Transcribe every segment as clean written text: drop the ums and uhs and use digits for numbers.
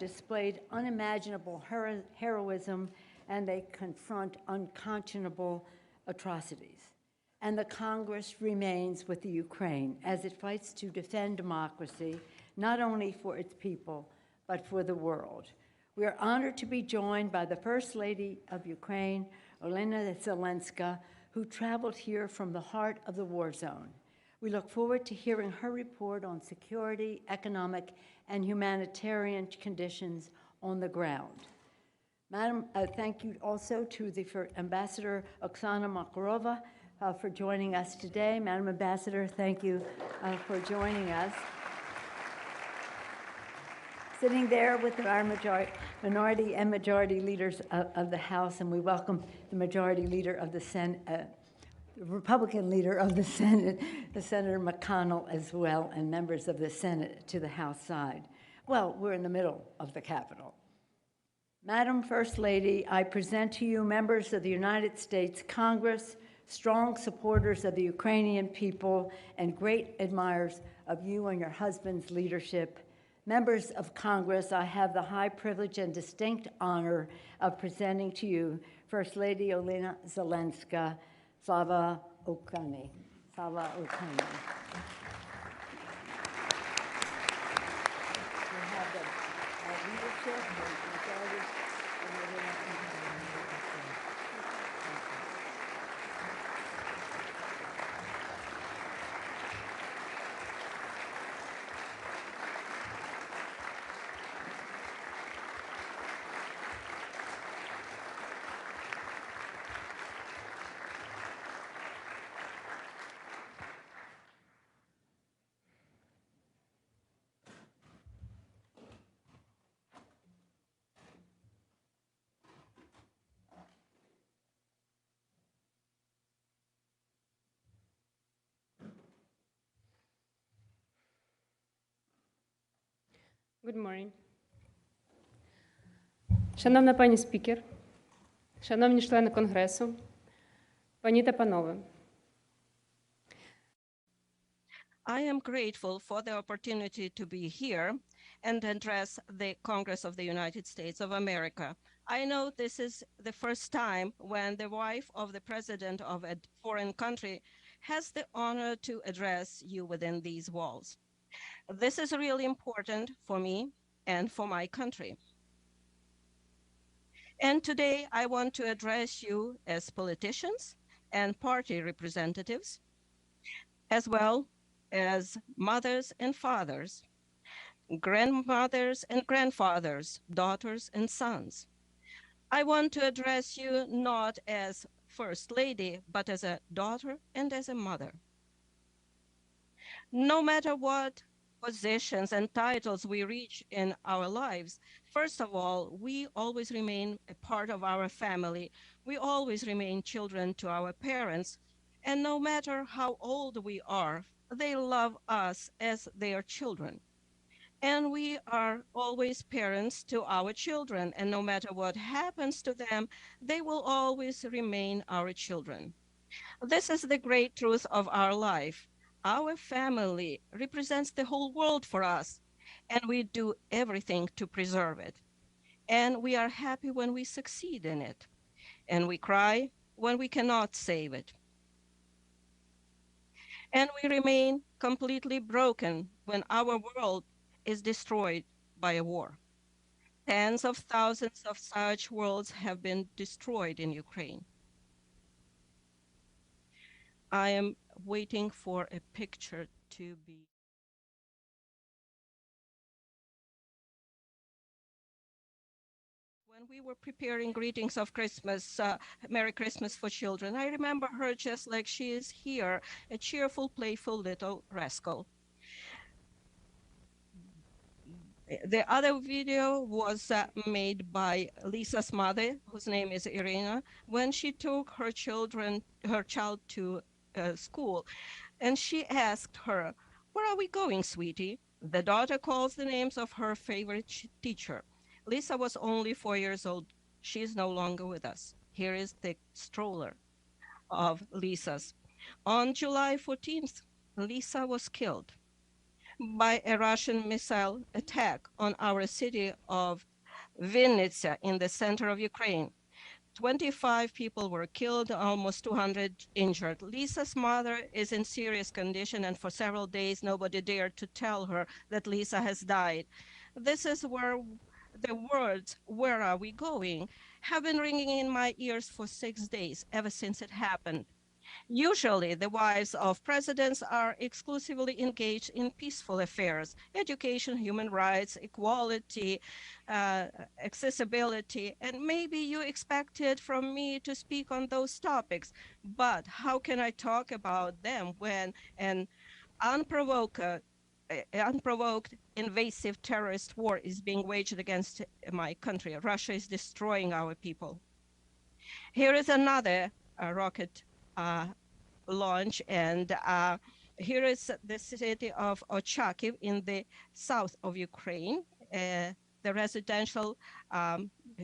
displayed unimaginable heroism, and they confront unconscionable atrocities. And the Congress remains with the Ukraine as it fights to defend democracy, not only for its people, but for the world. We are honored to be joined by the First Lady of Ukraine, Olena Zelenska, who traveled here from the heart of the war zone. We look forward to hearing her report on security, economic, and humanitarian conditions on the ground. Madam, thank you also to the Ambassador Oksana Makarova for joining us today. Madam Ambassador, thank you for joining us. Sitting there with our minority and majority leaders of the House, and we welcome the majority leader of the Senate, the Republican leader of the Senate, Senator McConnell as well, and members of the Senate to the House side. Well, we're in the middle of the Capitol. Madam First Lady, I present to you members of the United States Congress, strong supporters of the Ukrainian people, and great admirers of you and your husband's leadership. Members of Congress, I have the high privilege and distinct honor of presenting to you First Lady Olena Zelenska. Slava Ukraini. Slava Ukraini. We have the leadership and majority. Good morning. Шановна пані спікер, шановні члени Конгресу, пані та панове. I am grateful for the opportunity to be here and address the Congress of the United States of America. I know this is the first time when the wife of the president of a foreign country has the honor to address you within these walls. This is really important for me and for my country. And today I want to address you as politicians and party representatives, as well as mothers and fathers, grandmothers and grandfathers, daughters and sons. I want to address you not as First Lady, but as a daughter and as a mother. No matter what positions and titles we reach in our lives, first of all, we always remain a part of our family. We always remain children to our parents. And no matter how old we are, they love us as their children. And we are always parents to our children. And no matter what happens to them, they will always remain our children. This is the great truth of our life. Our family represents the whole world for us, and we do everything to preserve it. And we are happy when we succeed in it, and we cry when we cannot save it. And we remain completely broken when our world is destroyed by a war. Tens of thousands of such worlds have been destroyed in Ukraine. I am waiting for a picture to be. When we were preparing greetings of Christmas, Merry Christmas for children, I remember her just like she is here, a cheerful, playful little rascal. The other video was made by Lisa's mother, whose name is Irina, when she took her child to school. And she asked her, "Where are we going, sweetie?" The daughter calls the names of her favorite teacher. Lisa was only 4 years old. She is no longer with us. Here is the stroller of Lisa's. On July 14th, Lisa was killed. by a Russian missile attack on our city of Vinnytsia in the center of Ukraine. 25 people were killed, almost 200 injured. Lisa's mother is in serious condition, and for several days, nobody dared to tell her that Lisa has died. This is where the words, "Where are we going?" have been ringing in my ears for 6 days, ever since it happened. Usually, the wives of presidents are exclusively engaged in peaceful affairs: education, human rights, equality, uh, accessibility. And maybe you expected from me to speak on those topics. But how can I talk about them when an unprovoked, unprovoked invasive terrorist war is being waged against my country? Russia is destroying our people. Here is another rocket uh, launch. And here is the city of Ochakiv in the south of Ukraine. The residential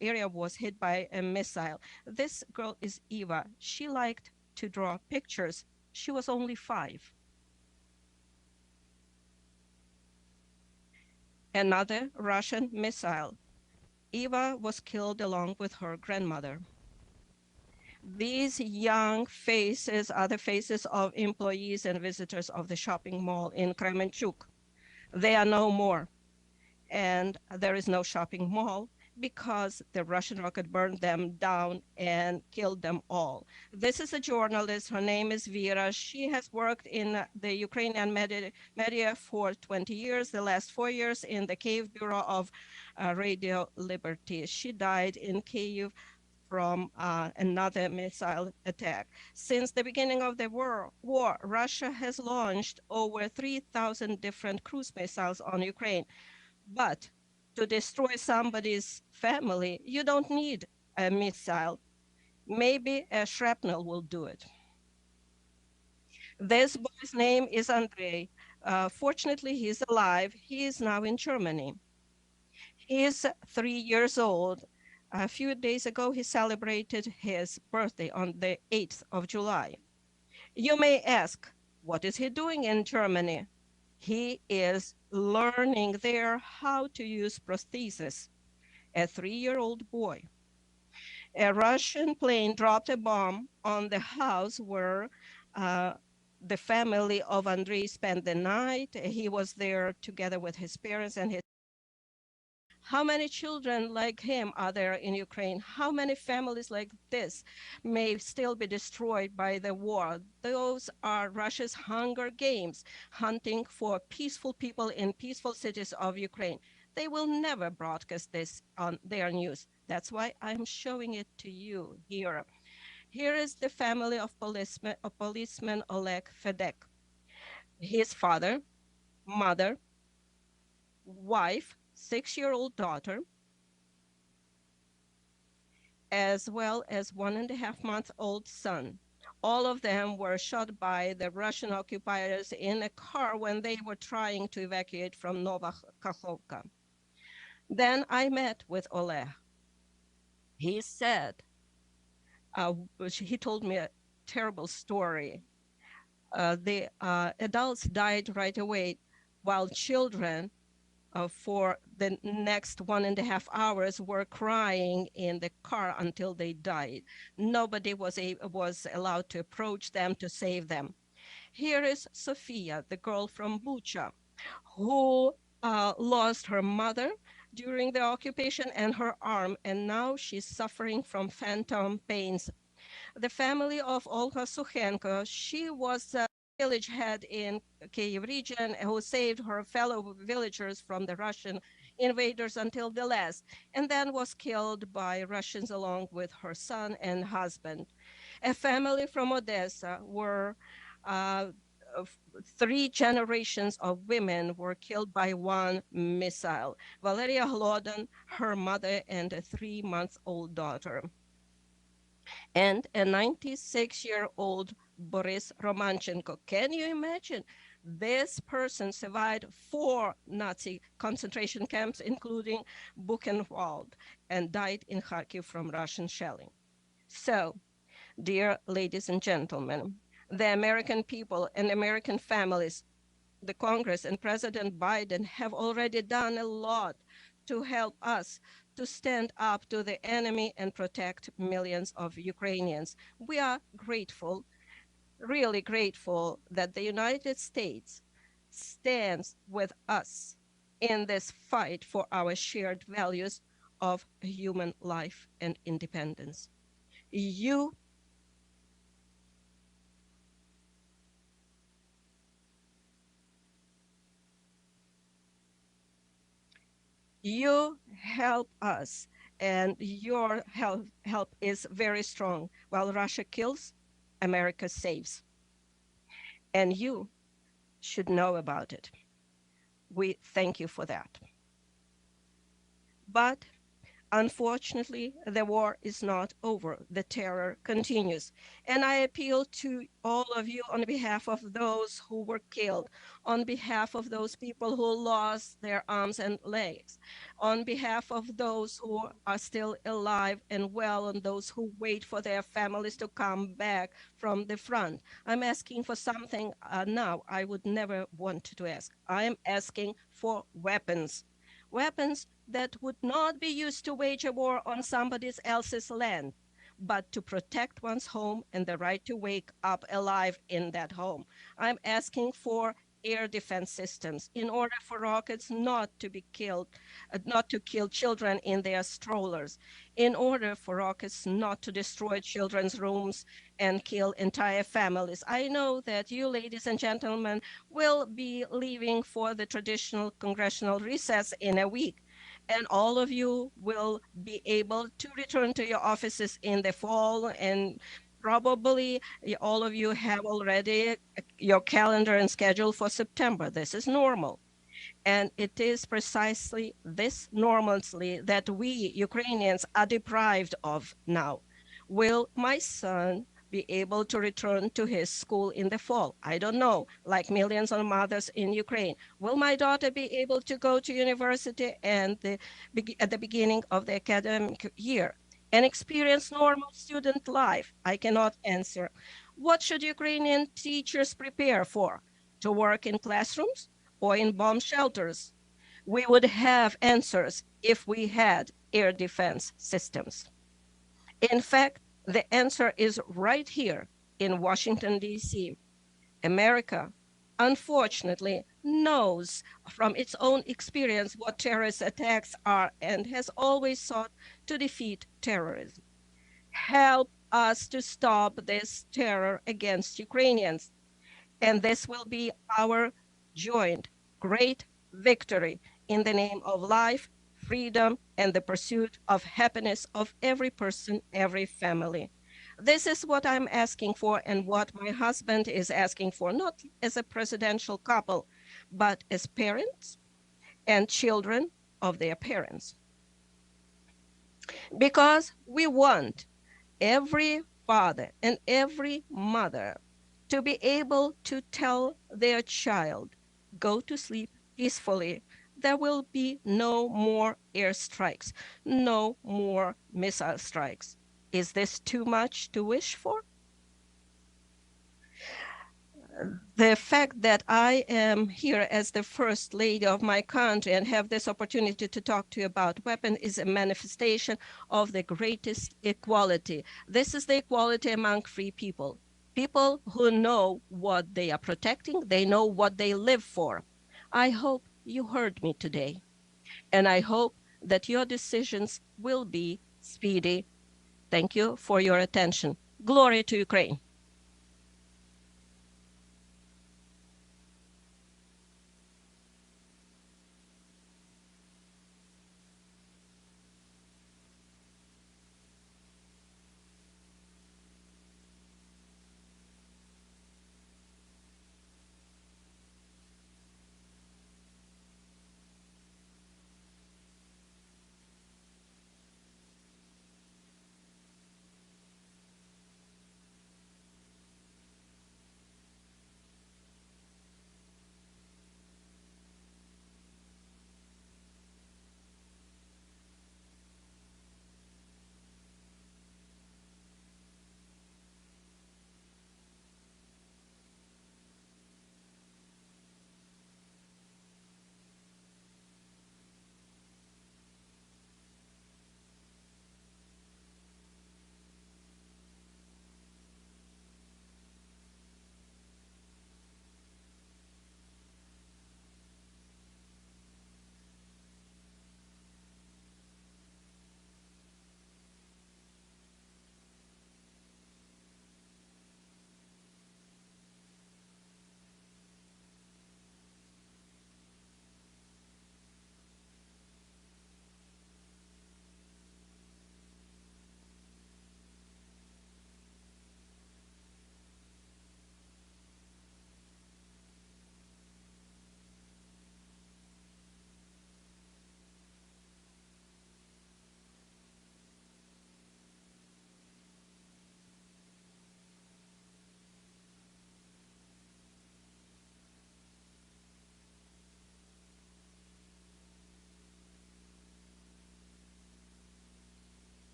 area was hit by a missile. This girl is Eva. She liked to draw pictures. She was only 5. Another Russian missile. Eva was killed along with her grandmother. These young faces are the faces of employees and visitors of the shopping mall in Kremenchuk. They are no more, and there is no shopping mall because the Russian rocket burned them down and killed them all. This is a journalist. Her name is Vera. She has worked in the Ukrainian media for 20 years, the last 4 years in the Kyiv Bureau of Radio Liberty. She died in Kyiv from another missile attack. Since the beginning of the war, Russia has launched over 3,000 different cruise missiles on Ukraine. But to destroy somebody's family, you don't need a missile. Maybe a shrapnel will do it. This boy's name is Andrei. Fortunately, he's alive. He is now in Germany. He is 3 years old. A few days ago, he celebrated his birthday on the 8th of July. You may ask, what is he doing in Germany? He is learning there how to use prosthesis. A 3-year-old boy. A Russian plane dropped a bomb on the house where the family of Andrei spent the night. He was there together with his parents and his. How many children like him are there in Ukraine? How many families like this may still be destroyed by the war? Those are Russia's Hunger Games, hunting for peaceful people in peaceful cities of Ukraine. They will never broadcast this on their news. That's why I'm showing it to you here. Here is the family of policeman Oleg Fedek. His father, mother, wife, 6-year-old daughter, as well as 1.5-month-old son. All of them were shot by the Russian occupiers in a car when they were trying to evacuate from Nova Kakhovka. Then I met with Oleg. He said, he told me a terrible story. The adults died right away, while children for the next 1.5 hours were crying in the car until they died. Nobody was allowed to approach them to save them. Here is Sofia, the girl from Bucha, who lost her mother during the occupation and her arm, and now she's suffering from phantom pains. The family of Olga Sukhenko, she was a village head in Kyiv region who saved her fellow villagers from the Russian invaders until the last, and then was killed by Russians along with her son and husband. A family from Odessa where uh, 3 generations of women were killed by one missile. Valeria Hlodin, her mother, and a 3-month-old daughter. And a 96-year-old Boris Romanchenko. Can you imagine? This person survived 4 Nazi concentration camps, including Buchenwald, and died in Kharkiv from Russian shelling. So, dear ladies and gentlemen, the American people and American families the Congress and President Biden have already done a lot to help us to stand up to the enemy and protect millions of Ukrainians. We are grateful, really grateful, that the United States stands with us in this fight for our shared values of human life and independence. You help us, and your help is very strong. While Russia kills, America saves. And you should know about it. We thank you for that. But unfortunately, the war is not over. The terror continues. And I appeal to all of you on behalf of those who were killed, on behalf of those people who lost their arms and legs, on behalf of those who are still alive and well, and those who wait for their families to come back from the front. I'm asking for something now I would never want to ask. I am asking for weapons. Weapons that would not be used to wage a war on somebody else's land, but to protect one's home and the right to wake up alive in that home. I'm asking for air defense systems in order for rockets not to be killed, not to kill children in their strollers, in order for rockets not to destroy children's rooms and kill entire families. I know that you, ladies and gentlemen, will be leaving for the traditional congressional recess in a week, and all of you will be able to return to your offices in the fall, and probably all of you have already your calendar and schedule for September. This is normal. And it is precisely this normalcy that we Ukrainians are deprived of now. Will my son be able to return to his school in the fall? I don't know, like millions of mothers in Ukraine. Will my daughter be able to go to university and at the beginning of the academic year and experience normal student life? I cannot answer. What should Ukrainian teachers prepare for? To work in classrooms or in bomb shelters? We would have answers if we had air defense systems. In fact, the answer is right here in Washington, D.C. America, unfortunately, knows from its own experience what terrorist attacks are and has always sought to defeat terrorism. Help us to stop this terror against Ukrainians. And this will be our joint great victory in the name of life, freedom, and the pursuit of happiness of every person, every family. This is what I'm asking for and what my husband is asking for, not as a presidential couple, but as parents and children of their parents. Because we want every father and every mother to be able to tell their child, go to sleep peacefully. There will be no more airstrikes, no more missile strikes. Is this too much to wish for? The fact that I am here as the first lady of my country and have this opportunity to talk to you about weapons is a manifestation of the greatest equality. This is the equality among free people. People who know what they are protecting, they know what they live for. I hope you heard me today, and I hope that your decisions will be speedy. Thank you for your attention. Glory to Ukraine.